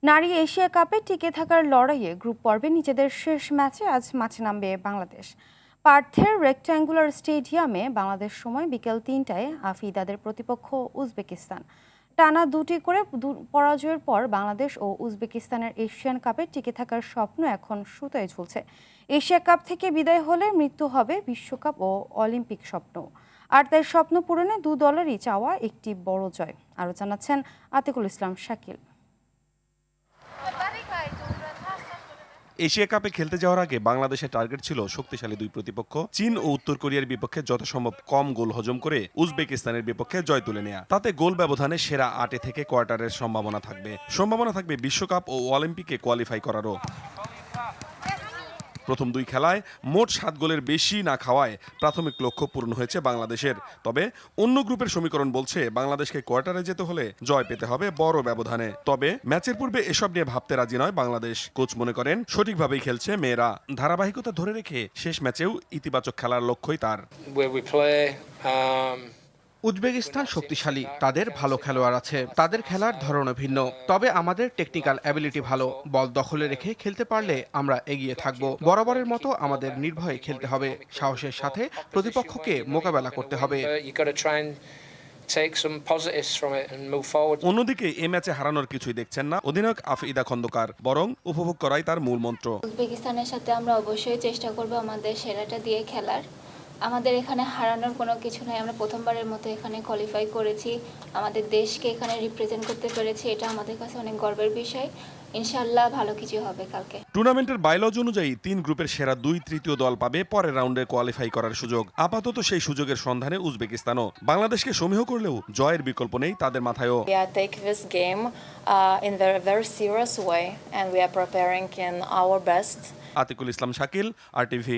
নারী এশিয়া কাপে টিকে থাকার লড়াইয়ে গ্রুপ পর্বে নিজেদের শেষ ম্যাচে আজ মাঠে নামবে বাংলাদেশ। পার্থের রেক্ট্যাঙ্গুলার স্টেডিয়ামে বাংলাদেশ সময় বিকেল ৩টায় আফিদাদের প্রতিপক্ষ উজবেকিস্তান। টানা দুটি করে পরাজয়ের পর বাংলাদেশ ও উজবেকিস্তানের এশিয়ান কাপে টিকে থাকার স্বপ্ন এখন সুতোয় ঝুলছে। এশিয়া কাপ থেকে বিদায় হলে মৃত্যু হবে বিশ্বকাপ ও অলিম্পিক স্বপ্ন। আর তাই স্বপ্ন পূরণে দু দলেরই চাওয়া একটি বড় জয়। আরও জানাচ্ছেন আতিকুল ইসলাম শাকিল। এশিয়া কাপে খেলতে যাওয়ার আগে বাংলাদেশের টার্গেট ছিল শক্তিশালী দুই প্রতিপক্ষ চীন ও উত্তর কোরিয়ার বিপক্ষে যথাসম্ভব কম গোল হজম করে উজবেকিস্তানের বিপক্ষে জয় তুলে নেয়া। তাতে গোল ব্যবধানে সেরা ৮ থেকে কোয়ার্টারের সম্ভাবনা থাকবে বিশ্বকাপ ও অলিম্পিকে কোয়ালিফাই করারও। প্রথম দুই খেলায় মোট ৭ গোলের বেশি না খাওয়ায় প্রাথমিক লক্ষ্য পূরণ হয়েছে বাংলাদেশের। তবে অন্য গ্রুপের সমীকরণ বলছে বাংলাদেশকে কোয়ার্টারে যেতে হলে জয় পেতে হবে বড় ব্যবধানে। তবে ম্যাচের পূর্বে এসব নিয়ে ভাবতে রাজি নয় বাংলাদেশ। কোচ মনে করেন সঠিকভাবেই খেলছে মেয়েরা। ধারাবাহিকতা ধরে রেখে শেষ ম্যাচেও ইতিবাচক খেলার লক্ষ্যই তার। উজবেকিস্তান শক্তিশালী, তাদের ভালো খেলোয়াড় আছে, তাদের খেলার ধরনও ভিন্ন। তবে আমাদের টেকনিক্যাল অ্যাবিলিটি ভালো। বল দখলে রেখে খেলতে পারলে আমরা এগিয়ে থাকব। বরাবরের মতো আমাদের নির্ভয়ে খেলতে হবে, সাহসের সাথে প্রতিপক্ষকে মোকাবেলা করতে হবে। অন্যদিকে এই ম্যাচে হারানোর কিছুই দেখছেন না অধিনায়ক আফিদা খন্দকার, বরং উপভোগ করাই তার মূল মন্ত্র। উজবেকিস্তানের সাথে আমরা অবশ্যই চেষ্টা করব আমাদের সেরাটা দিয়ে খেলার। আমাদের এখানে হারানোর কোনো কিছু নাই। আমরা প্রথমবারের মতো এখানে কোয়ালিফাই করেছি, আমাদের দেশকে এখানে রিপ্রেজেন্ট করতে পেরেছি, এটা আমাদের কাছে অনেক গর্বের বিষয়। ইনশাআল্লাহ ভালো কিছু হবে কালকে। টুর্নামেন্টের বাইলজ অনুযায়ী ৩ গ্রুপের সেরা ২/৩ দল পাবে পরের রাউন্ডে কোয়ালিফাই করার সুযোগ। আপাতত সেই সুযোগের সন্ধানে উজবেকিস্তানও। বাংলাদেশকে সমীহ করলেও জয়ের বিকল্প নেই তাদের মাথায়ও। take this game in a very serious way and we are preparing in our best. Atikul Islam Shakil, RTV।